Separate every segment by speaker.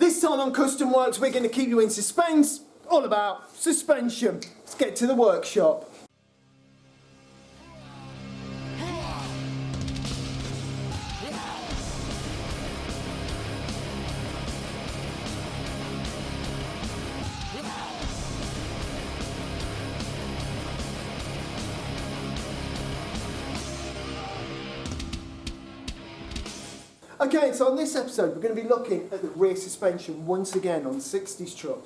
Speaker 1: This time on Custom Works, we're going to keep you in suspense, all about suspension. Let's get to the workshop. Okay, so on this episode we're going to be looking at the rear suspension once again on the 60's truck.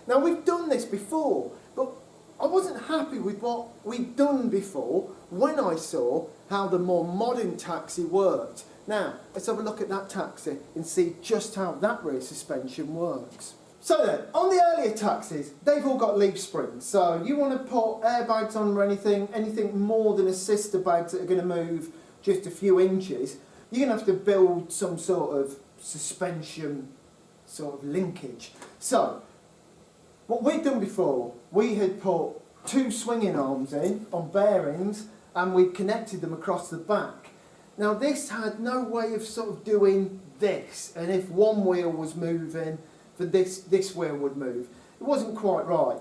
Speaker 1: Now we've done this before, but I wasn't happy with what we'd done before when I saw how the more modern taxi worked. Now, let's have a look at that taxi and see just how that rear suspension works. So then, on the earlier taxis, they've all got leaf springs, so you want to put airbags on or anything more than assister bags that are going to move just a few inches, you're going to have to build some sort of suspension sort of linkage. So, what we'd done before, we had put two swinging arms in on bearings and we'd connected them across the back. Now this had no way of sort of doing this, and if one wheel was moving, this wheel would move. It wasn't quite right.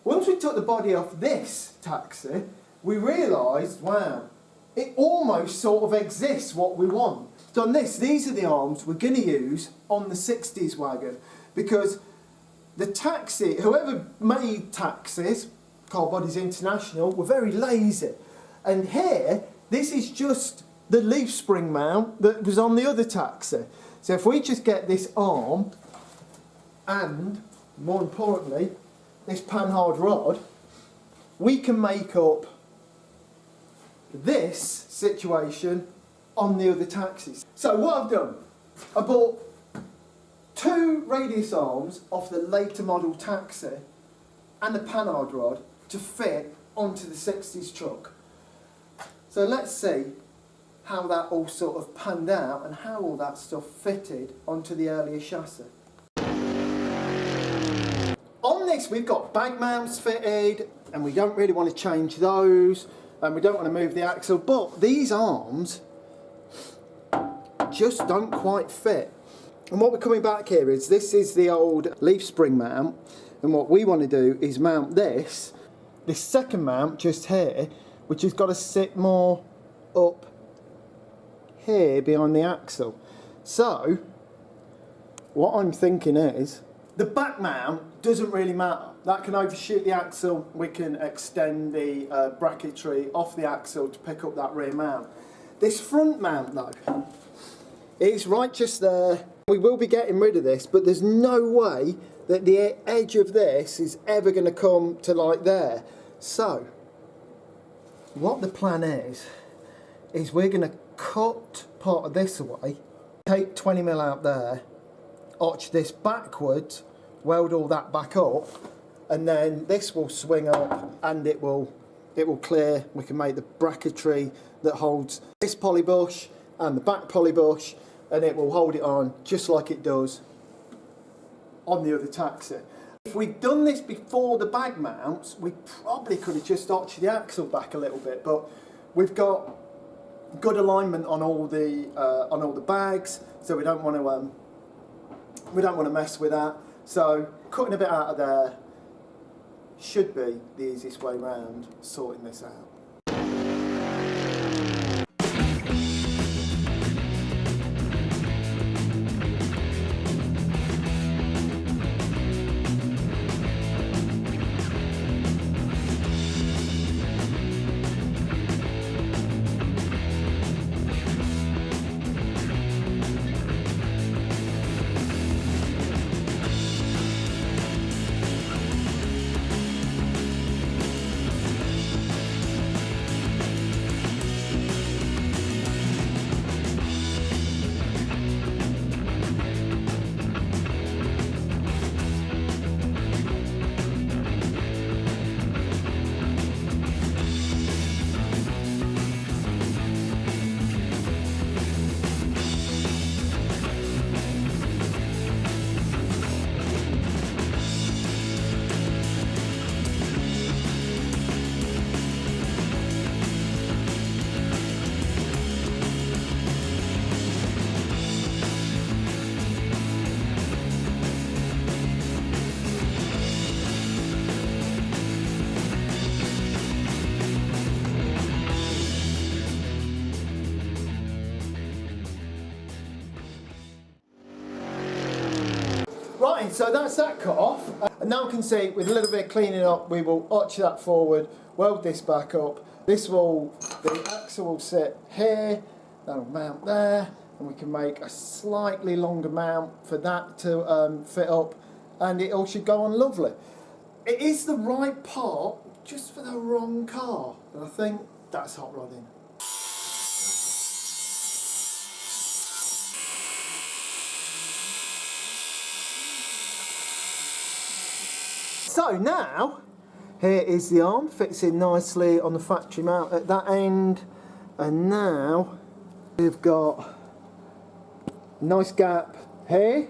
Speaker 1: Once we took the body off this taxi, we realised, wow, it almost sort of exists what we want. So on this, these are the arms we're going to use on the 60's wagon, because the taxi, whoever made taxis, Car Bodies International, were very lazy. And here, this is just the leaf spring mount that was on the other taxi. So if we just get this arm, and more importantly, this panhard rod, we can make up this situation on the other taxis. So what I've done, I bought two radius arms off the later model taxi and the panhard rod to fit onto the 60's truck. So let's see how that all sort of panned out and how all that stuff fitted onto the earlier chassis. On this we've got bag mounts fitted, and we don't really want to change those, and we don't want to move the axle, but these arms just don't quite fit. And what we're coming back here is, this is the old leaf spring mount, and what we want to do is mount this second mount just here, which has got to sit more up here behind the axle. So what I'm thinking is, the back mount doesn't really matter. That can overshoot the axle. We can extend the bracketry off the axle to pick up that rear mount. This front mount though, is right just there. We will be getting rid of this, but there's no way that the edge of this is ever going to come to like there. So what the plan is we're going to cut part of this away, take 20mm out there, arch this backwards, weld all that back up, and then this will swing up and it will clear. We can make the bracketry that holds this poly bush and the back poly bush, and it will hold it on just like it does on the other taxi. If we'd done this before the bag mounts, we probably could have just arched the axle back a little bit, but we've got good alignment on all the bags, so we don't want to mess with that. So cutting a bit out of there should be the easiest way round sorting this out. Right, so that's that cut off. And now we can see, with a little bit of cleaning up, we will arch that forward, weld this back up. The axle will sit here, that'll mount there, and we can make a slightly longer mount for that to fit up, and it all should go on lovely. It is the right part, just for the wrong car, and I think that's hot rodding. So now, here is the arm, fits in nicely on the factory mount at that end, and now we've got a nice gap here,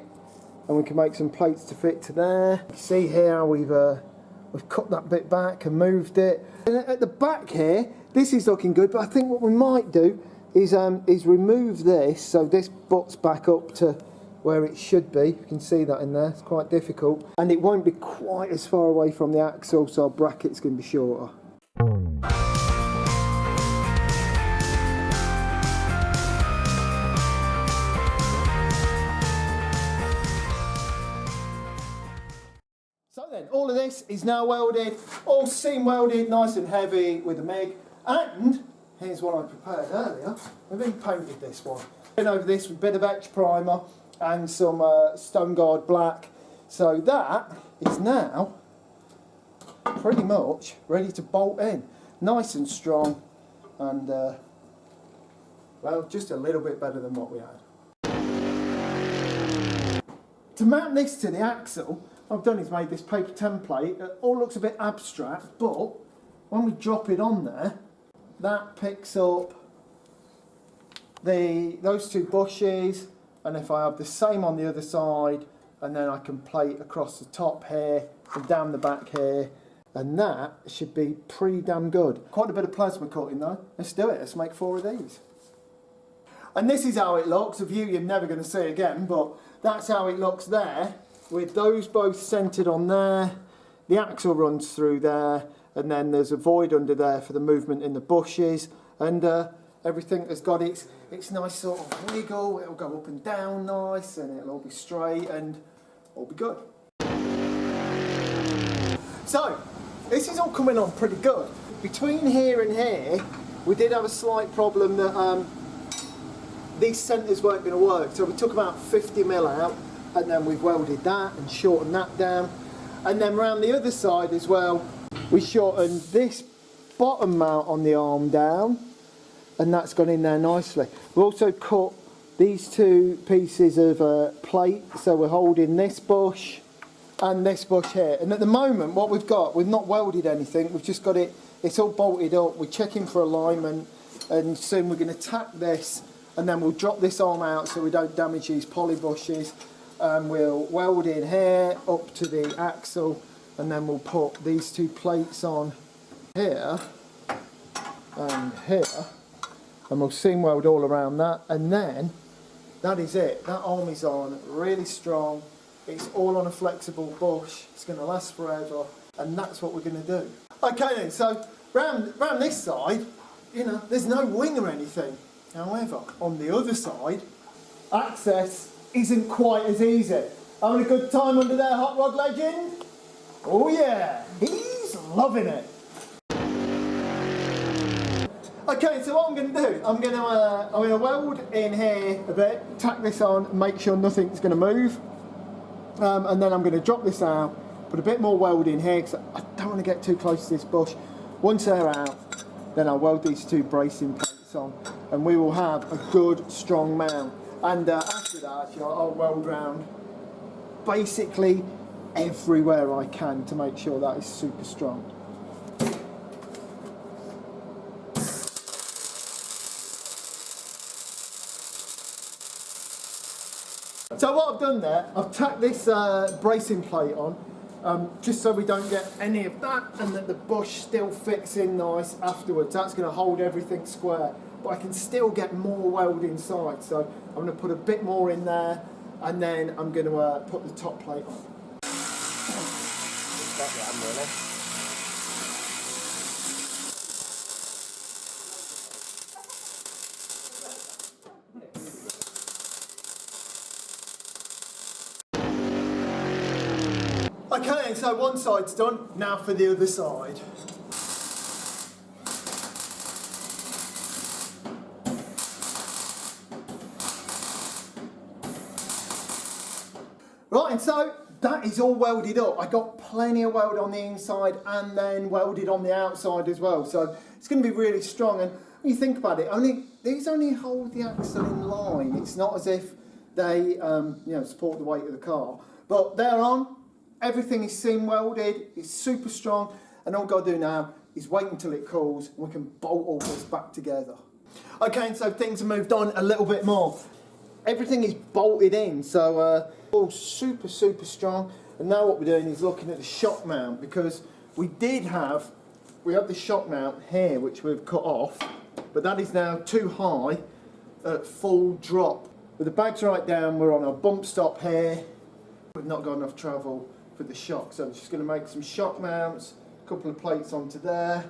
Speaker 1: and we can make some plates to fit to there. You see here how we've cut that bit back and moved it. And at the back here, this is looking good, but I think what we might do is remove this so this butts back up to where it should be. You can see that in there, it's quite difficult. And it won't be quite as far away from the axle, so our bracket's going to be shorter. So then, all of this is now welded, all seam welded, nice and heavy with a MIG. And here's what I prepared earlier. We've been painted this one. Been over this with a bit of etch primer and some Stone Guard black. So that is now pretty much ready to bolt in. Nice and strong, and well, just a little bit better than what we had. To mount this to the axle, what I've done is made this paper template. It all looks a bit abstract, but when we drop it on there, that picks up those two bushes, and if I have the same on the other side, and then I can plate across the top here and down the back here, and that should be pretty damn good. Quite a bit of plasma cutting though. Let's do it, let's make 4 of these. And this is how it looks, a view you're never going to see again, but that's how it looks there, with those both centred on there. The axle runs through there, and then there's a void under there for the movement in the bushes, and everything has got its nice sort of wiggle. It'll go up and down nice, and it'll all be straight and all be good. So this is all coming on pretty good. Between here and here, we did have a slight problem that these centres weren't going to work, so we took about 50mm out, and then we've welded that and shortened that down, and then round the other side as well, we shortened this bottom mount on the arm down, and that's gone in there nicely. We've also cut these 2 pieces of plate, so we're holding this bush and this bush here. And at the moment, what we've got, we've not welded anything, we've just got it's all bolted up. We're checking for alignment, and soon we're going to tack this, and then we'll drop this arm out so we don't damage these poly bushes. We'll weld in here up to the axle, and then we'll put these 2 plates on here and here, and we'll seam weld all around that, and then that is it. That arm is on, really strong. It's all on a flexible bush. It's going to last forever, and that's what we're going to do. Okay then, so round this side, you know, there's no wing or anything. However, on the other side, access isn't quite as easy. Having a good time under there, Hot Rod Legend? Oh yeah, he's loving it. Okay, so what I'm going to do, I'm going to weld in here a bit, tack this on, make sure nothing's going to move, and then I'm going to drop this out, put a bit more weld in here because I don't want to get too close to this bush. Once they're out, then I'll weld these 2 bracing plates on, and we will have a good strong mount. And after that, you know, I'll weld round basically everywhere I can to make sure that is super strong. So what I've done there, I've tacked this bracing plate on, just so we don't get any of that, and that the bush still fits in nice afterwards. That's going to hold everything square, but I can still get more weld inside. So I'm going to put a bit more in there, and then I'm going to put the top plate on. Okay, so one side's done, now for the other side. Right, and so that is all welded up. I got plenty of weld on the inside and then welded on the outside as well. So it's going to be really strong. And when you think about it, these only hold the axle in line. It's not as if they support the weight of the car. But they're on. Everything is seam welded. It's super strong. And all I've got to do now is wait until it cools and we can bolt all this back together. Okay, and so things have moved on a little bit more. Everything is bolted in, so all super strong. And now what we're doing is looking at the shock mount, because we have the shock mount here which we've cut off, but that is now too high at full drop. With the bags right down, we're on a bump stop here. We've not got enough travel for the shock, so I'm just going to make some shock mounts, a couple of plates onto there,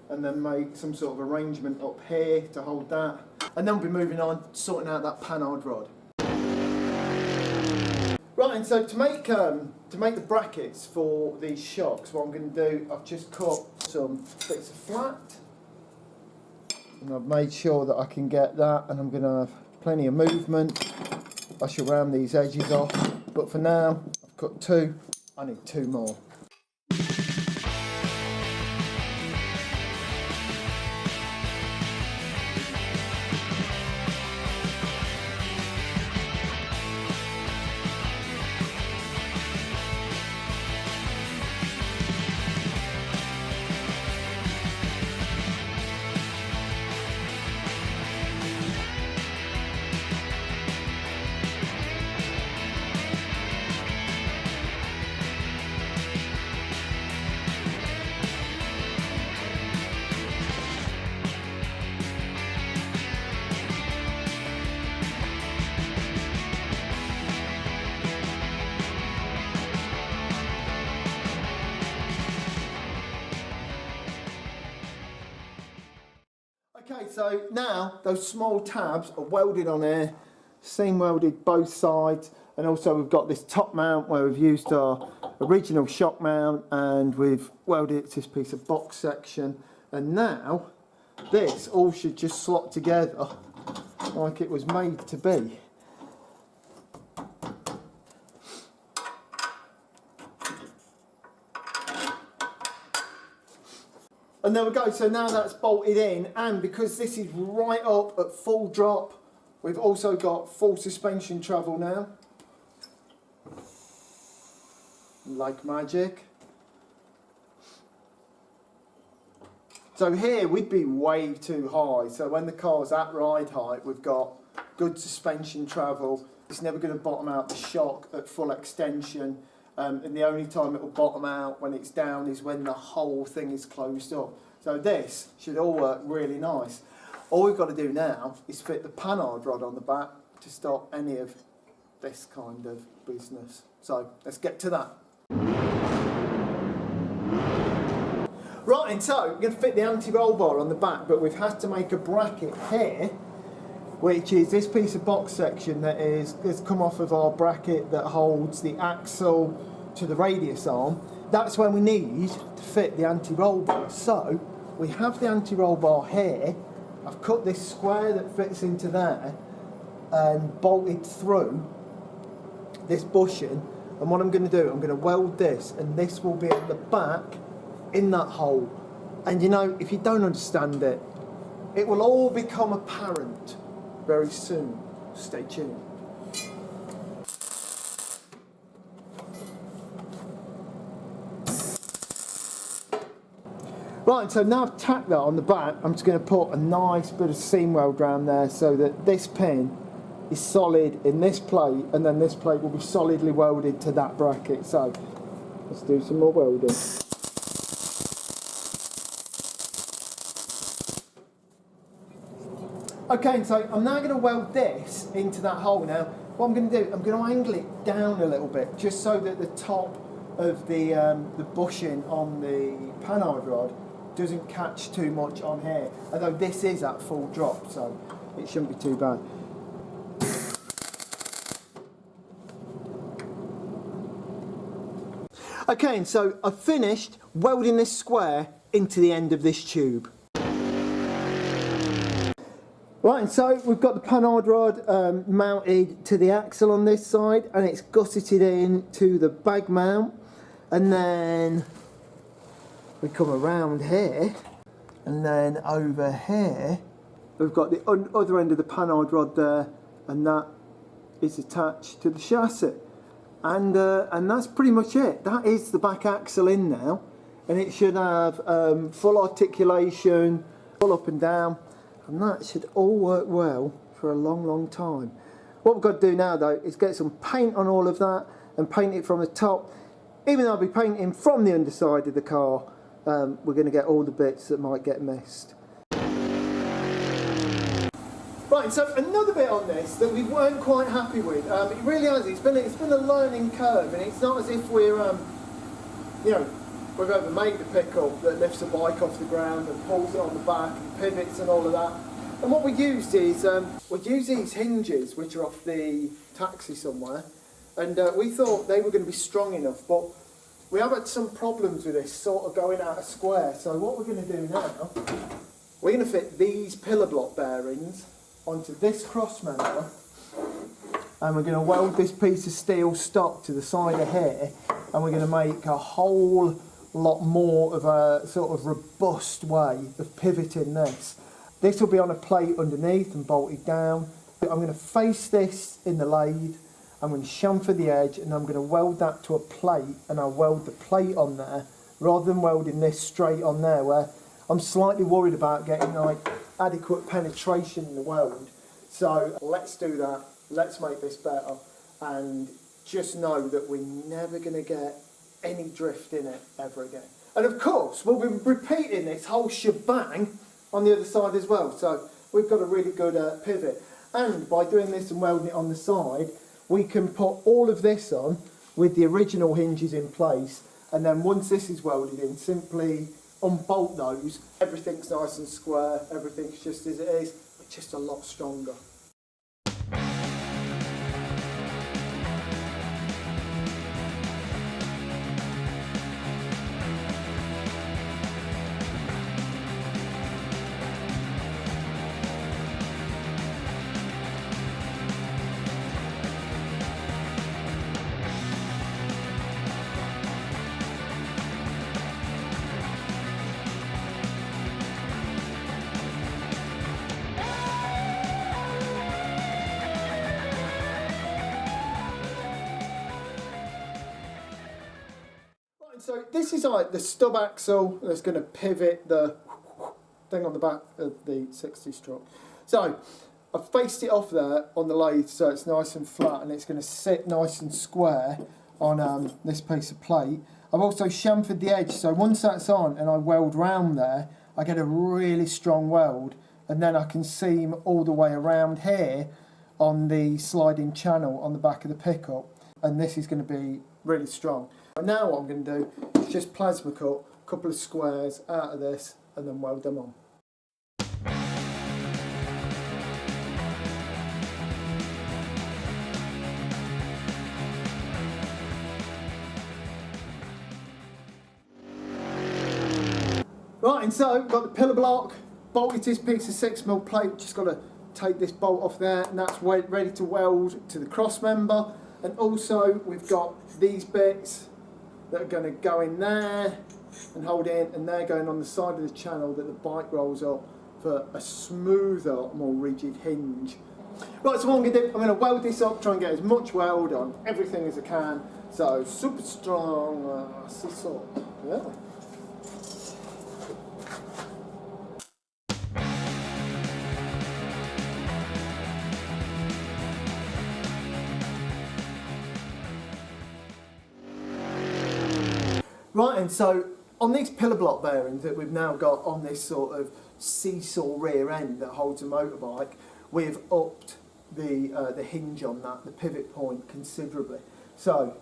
Speaker 1: and then make some sort of arrangement up here to hold that. And then we'll be moving on, sorting out that panhard rod. Right, and so to make the brackets for these shocks, what I'm going to do, I've just cut some bits of flat, and I've made sure that I can get that, and I'm going to have plenty of movement. I shall round these edges off, but for now I've cut two. I need two more. Okay, so now those small tabs are welded on there, seam welded both sides, and also we've got this top mount where we've used our original shock mount and we've welded it to this piece of box section, and now this all should just slot together like it was made to be. And there we go, so now that's bolted in, and because this is right up at full drop, we've also got full suspension travel now. Like magic. So here we'd be way too high, so when the car's at ride height, we've got good suspension travel. It's never going to bottom out the shock at full extension. And the only time it will bottom out when it's down is when the whole thing is closed up. So this should all work really nice. All we've got to do now is fit the panhard rod on the back to stop any of this kind of business. So let's get to that. Right, and so we're going to fit the anti-roll bar on the back, but we've had to make a bracket here, which is this piece of box section that has come off of our bracket that holds the axle to the radius arm. That's when we need to fit the anti-roll bar. So we have the anti-roll bar here. I've cut this square that fits into there and bolted through this bushing, and what I'm going to do, I'm going to weld this, and this will be at the back in that hole. And you know, if you don't understand it, it will all become apparent very soon. Stay tuned. Right, so now I've tacked that on the back, I'm just going to put a nice bit of seam weld around there so that this pin is solid in this plate, and then this plate will be solidly welded to that bracket. So let's do some more welding. Okay, so I'm now going to weld this into that hole. Now, what I'm going to do, I'm going to angle it down a little bit, just so that the top of the bushing on the panhard rod doesn't catch too much on here. Although this is at full drop, so it shouldn't be too bad. Okay, and so I've finished welding this square into the end of this tube. Right, and so we've got the panhard rod mounted to the axle on this side, and it's gusseted in to the bag mount, and then we come around here, and then over here we've got the other end of the panhard rod there, and that is attached to the chassis, and that's pretty much it. That is the back axle in now, and it should have full articulation, full up and down. And that should all work well for a long, long time. What we've got to do now, though, is get some paint on all of that and paint it from the top. Even though I'll be painting from the underside of the car, we're going to get all the bits that might get missed. Right, so another bit on this that we weren't quite happy with. It really has. It's been a learning curve, and it's not as if we're, you know, we've ever made the pickup that lifts a bike off the ground and pulls it on the back and pivots and all of that. And what we used is, we used these hinges which are off the taxi somewhere, and we thought they were going to be strong enough, but we have had some problems with this sort of going out of square. So what we're going to do now, we're going to fit these pillar block bearings onto this cross member, and we're going to weld this piece of steel stock to the side of here, and we're going to make a whole lot more of a sort of robust way of pivoting this. This will be on a plate underneath and bolted down. I'm going to face this in the lathe, I'm going to chamfer the edge, and I'm going to weld that to a plate, and I'll weld the plate on there rather than welding this straight on there, where I'm slightly worried about getting like adequate penetration in the weld. So let's do that, let's make this better, and just know that we're never going to get any drift in it ever again. And of course, we'll be repeating this whole shebang on the other side as well. So we've got a really good pivot. And by doing this and welding it on the side, we can put all of this on with the original hinges in place. And then once this is welded in, simply unbolt those. Everything's nice and square, everything's just as it is, but just a lot stronger. So this is like the stub axle that's going to pivot the thing on the back of the 60's truck. So I've faced it off there on the lathe so it's nice and flat, and it's going to sit nice and square on this piece of plate. I've also chamfered the edge, so once that's on and I weld round there, I get a really strong weld, and then I can seam all the way around here on the sliding channel on the back of the pickup, and this is going to be really strong. Now what I'm going to do is just plasma cut a couple of squares out of this and then weld them on. Right, and so got the pillar block, bolted this piece of 6mm plate, just got to take this bolt off there, and that's ready to weld to the cross member. And also we've got these bits that are going to go in there and hold in, and they're going on the side of the channel that the bike rolls up for a smoother, more rigid hinge. Right, so what I'm going to do, I'm going to weld this up, try and get as much weld on everything as I can. So super strong, so yeah. Right, and so on these pillar block bearings that we've now got on this sort of seesaw rear end that holds a motorbike, we've upped the hinge on that, the pivot point, considerably. So,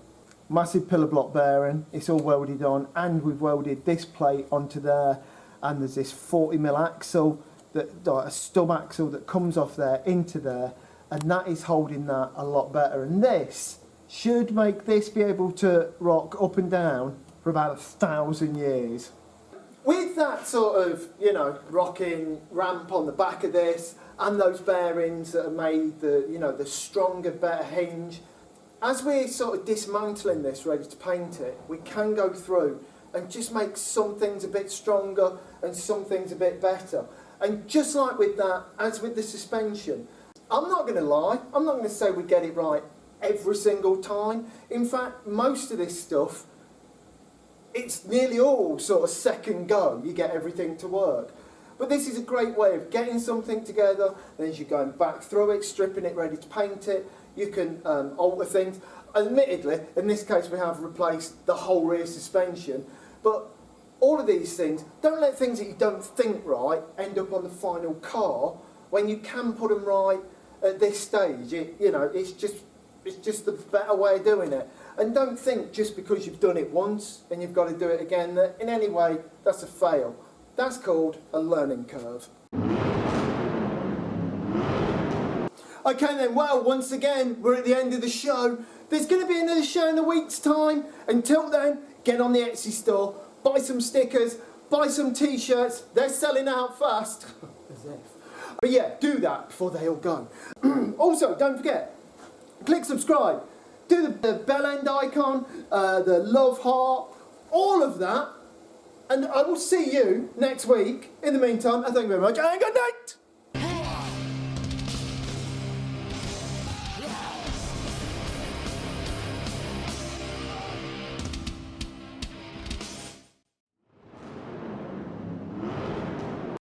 Speaker 1: massive pillar block bearing, it's all welded on, and we've welded this plate onto there, and there's this 40mm axle, a stub axle that comes off there into there, and that is holding that a lot better. And this should make this be able to rock up and down for about 1,000 years. With that sort of, you know, rocking ramp on the back of this and those bearings that have made the, you know, the stronger, better hinge, as we're sort of dismantling this, ready to paint it, we can go through and just make some things a bit stronger and some things a bit better. And just like with that, as with the suspension, I'm not going to lie, I'm not going to say we get it right every single time. In fact, most of this stuff, it's nearly all sort of second go, you get everything to work. But this is a great way of getting something together, then as you're going back through it, stripping it, ready to paint it, you can alter things. Admittedly, in this case we have replaced the whole rear suspension, but all of these things, don't let things that you don't think right end up on the final car when you can put them right at this stage. You know, it's just the better way of doing it. And don't think just because you've done it once and you've got to do it again that in any way that's a fail. That's called a learning curve. Okay then, well, once again, we're at the end of the show. There's going to be another show in a week's time. Until then, get on the Etsy store, buy some stickers, buy some t-shirts. They're selling out fast. As if. But yeah, do that before they all go. Also, don't forget, click subscribe. Do the bell end icon, the love heart, all of that. And I will see you next week. In the meantime, I thank you very much and good night.